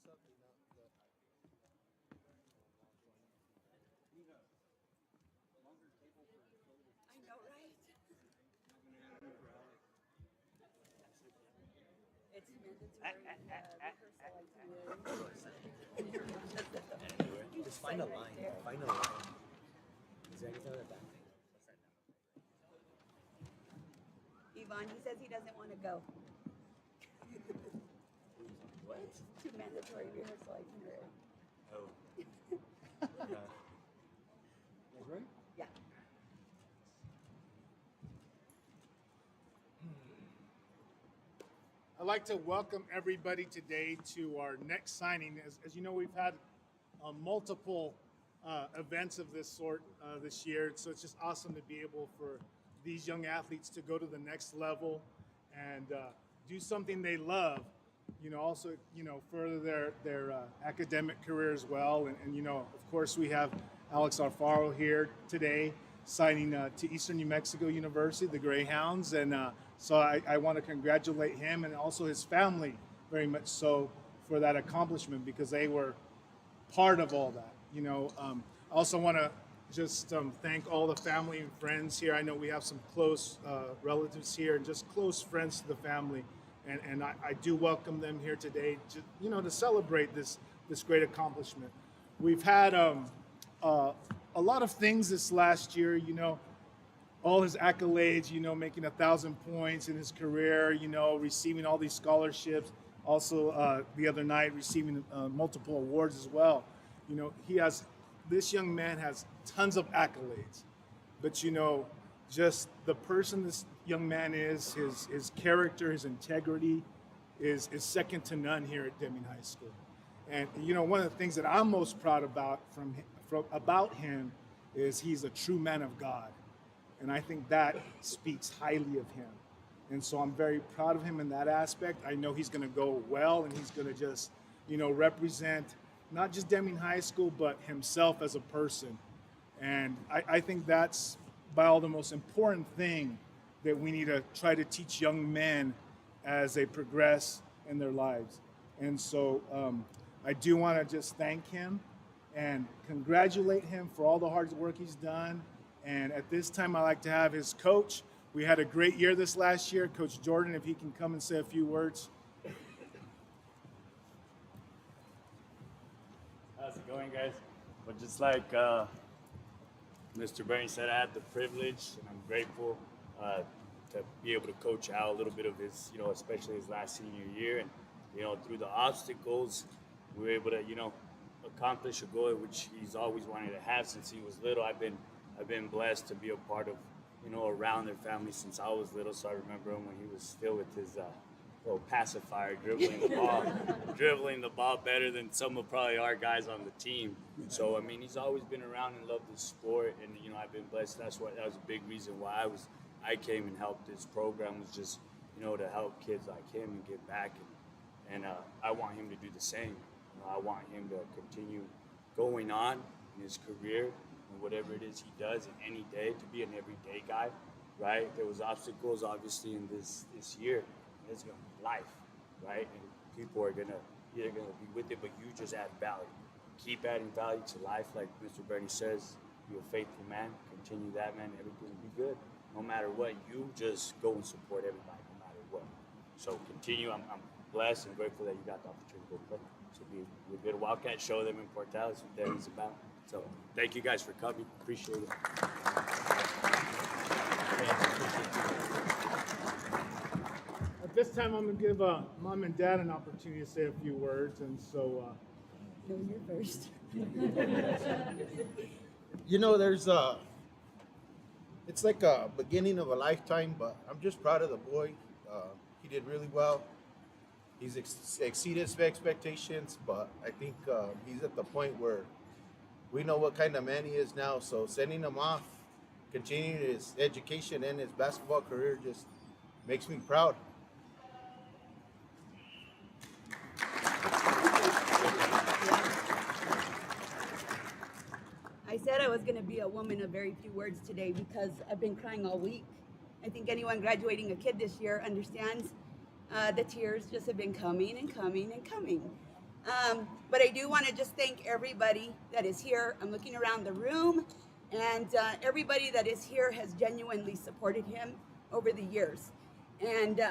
I know, right? It's mandatory Just find a line. Find a line. Is there anything on the back? Yvonne, he says he doesn't want to go. What? It's too mandatory rehearsal itinerary. Oh. Yeah. That's right. Yeah. I'd like to welcome everybody today to our next signing. As you know, we've had multiple events of this sort this year, so it's just awesome to be able for these young athletes to go to the next level and do something they love. You know, also further their academic career as well. And of course, we have Alex Alfaro here today, signing to Eastern New Mexico University, the Greyhounds, and so I want to congratulate him and also his family very much so for that accomplishment because they were part of all that. I also want to just thank all the family and friends here. I know we have some close relatives here and just close friends to the family, and I do welcome them here today, to celebrate this great accomplishment. We've had a lot of things this last year. All his accolades, making 1,000 points in his career, receiving all these scholarships. Also, the other night, receiving multiple awards as well. This young man has tons of accolades, but just the person this young man is, his character, his integrity is second to none here at Deming High School. And one of the things that I'm most proud about about him is he's a true man of God. And I think that speaks highly of him. And so I'm very proud of him in that aspect. I know he's going to go well, and he's going to just, represent not just Deming High School, but himself as a person. And I think that's by all the most important thing that we need to try to teach young men as they progress in their lives. And so I do want to just thank him and congratulate him for all the hard work he's done. And at this time, I'd like to have his coach. We had a great year this last year. Coach Jordan, if he can come and say a few words. How's it going, guys? Well, just like Mr. Bernie said, I had the privilege, and I'm grateful to be able to coach Al a little bit of his, especially his last senior year. And, through the obstacles, we were able to, accomplish a goal which he's always wanted to have since he was little. I've been blessed to be a part of, around their family since I was little. So I remember him when he was still with his little pacifier, dribbling the ball better than some of probably our guys on the team. So he's always been around and loved the sport, and I've been blessed. That was a big reason why I came and helped this program, was just to help kids like him and give back, and I want him to do the same. I want him to continue going on in his career and whatever it is he does in any day, to be an everyday guy, right? There was obstacles obviously in this year. It's gonna be life, right? And people are either gonna be with it, but you just add value. Keep adding value to life, like Mr. Bernie says. Be a faithful man. Continue that, man. Everything will be good. No matter what, you just go and support everybody, no matter what. So continue. I'm blessed and grateful that you got the opportunity to go play. So be a good Wildcat, show them in Portales what that is about. So thank you guys for coming. Appreciate it. At this time, I'm going to give Mom and Dad an opportunity to say a few words. And so... No, you're first. There's it's like a beginning of a lifetime, but I'm just proud of the boy. He did really well. He's exceeded his expectations, but I think he's at the point where we know what kind of man he is now. So sending him off, continuing his education and his basketball career just makes me proud. I said I was going to be a woman of very few words today because I've been crying all week. I think anyone graduating a kid this year understands the tears just have been coming and coming and coming. But I do want to just thank everybody that is here. I'm looking around the room, and everybody that is here has genuinely supported him over the years. And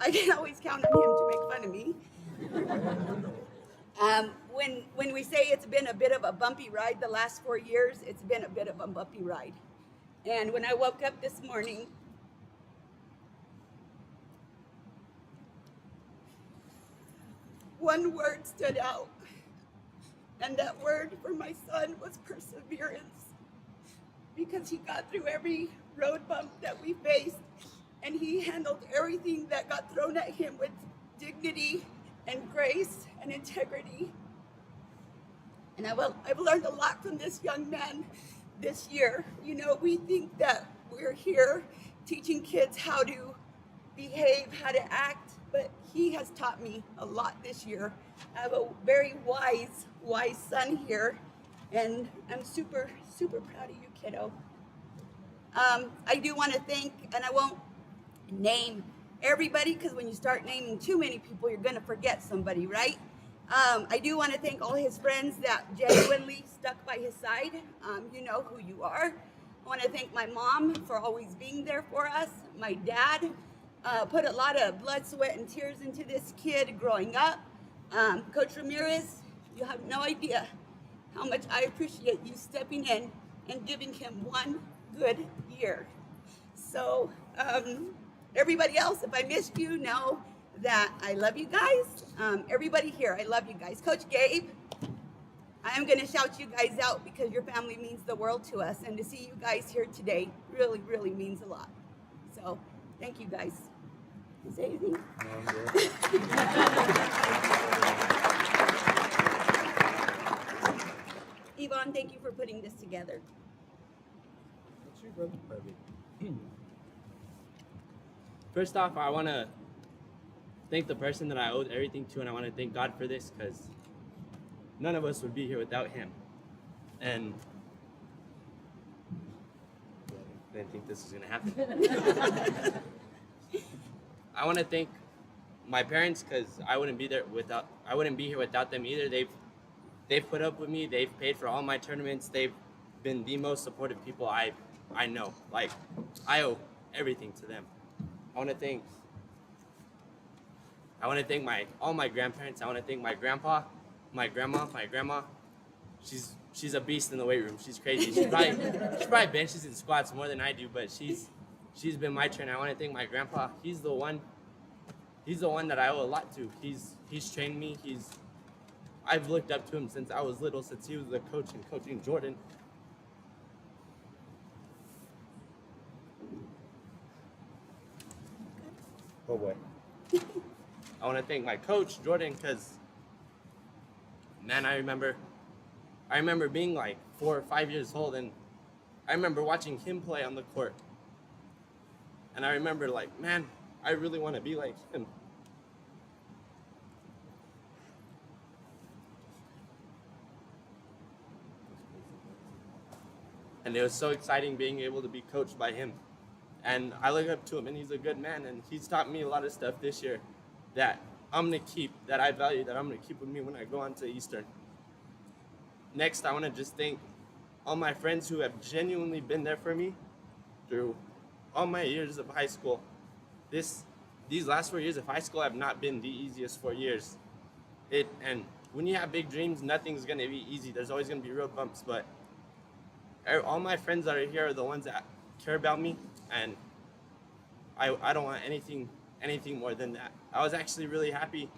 I can always count on him to make fun of me. When we say it's been a bit of a bumpy ride the last 4 years, it's been a bit of a bumpy ride. And when I woke up this morning, one word stood out, and that word for my son was perseverance, because he got through every road bump that we faced, and he handled everything that got thrown at him with dignity and grace and integrity. And I've learned a lot from this young man this year. You know, we think that we're here teaching kids how to behave, how to act, but he has taught me a lot this year. I have a very wise son here, and I'm super, super proud of you, kiddo. I do want to thank, and I won't name everybody, because when you start naming too many people, you're going to forget somebody, right? I do want to thank all his friends that genuinely stuck by his side. You know who you are. I want to thank my mom for always being there for us. My dad put a lot of blood, sweat, and tears into this kid growing up. Coach Ramirez, you have no idea how much I appreciate you stepping in and giving him one good year. So everybody else, if I missed you, know that I love you guys. Everybody here, I love you guys. Coach Gabe, I am going to shout you guys out because your family means the world to us, and to see you guys here today really, really means a lot. So thank you guys. You say anything? Yvonne, thank you for putting this together. That's you, brother. First off, I want to thank the person that I owed everything to, and I want to thank God for this, because none of us would be here without him. And I didn't think this was going to happen. I want to thank my parents, because I wouldn't be here without them either. They've put up with me. They've paid for all my tournaments. They've been the most supportive people I know. Like, I owe everything to them. I want to thank all my grandparents. I want to thank my grandpa, my grandma. She's a beast in the weight room. She's crazy. She probably benches and squats more than I do, but she's been my trainer. I want to thank my grandpa. He's the one that I owe a lot to. He's trained me. I've looked up to him since I was little, since he was the coach and coaching Jordan. Oh boy. I want to thank my coach, Jordan, because, man, I remember being like 4 or 5 years old, and I remember watching him play on the court. And I remember, like, man, I really want to be like him. And it was so exciting being able to be coached by him. And I look up to him, and he's a good man, and he's taught me a lot of stuff this year that I'm going to keep, that I value, that I'm going to keep with me when I go on to Eastern. Next, I want to just thank all my friends who have genuinely been there for me through all my years of high school. These last 4 years of high school have not been the easiest 4 years. And when you have big dreams, nothing's going to be easy. There's always going to be road bumps, but all my friends that are here are the ones that care about me, and I don't want anything more than that. I was actually really happy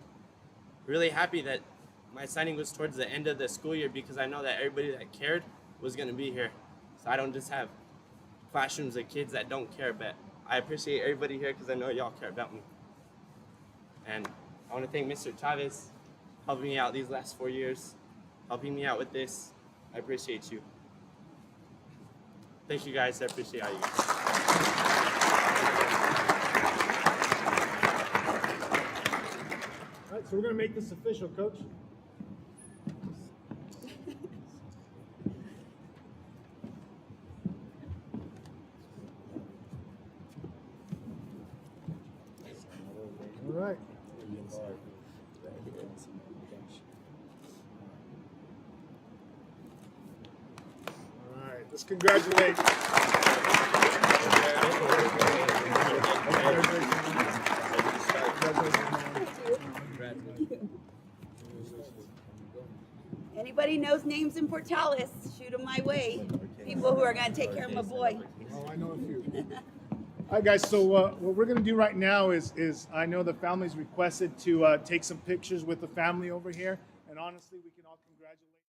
that my signing was towards the end of the school year, because I know that everybody that cared was going to be here. So I don't just have classrooms of kids that don't care, but I appreciate everybody here because I know y'all care about me. And I want to thank Mr. Chavez helping me out these last 4 years, helping me out with this. I appreciate you. Thank you guys. I appreciate all you guys. All right, so we're going to make this official, Coach. right. All right. Let's congratulate. Anybody knows names in Portales, shoot them my way. People who are going to take care of my boy. Oh, I know a few. All right, guys. So what we're gonna do right now is I know the family's requested to take some pictures with the family over here, and honestly, we can all congratulate.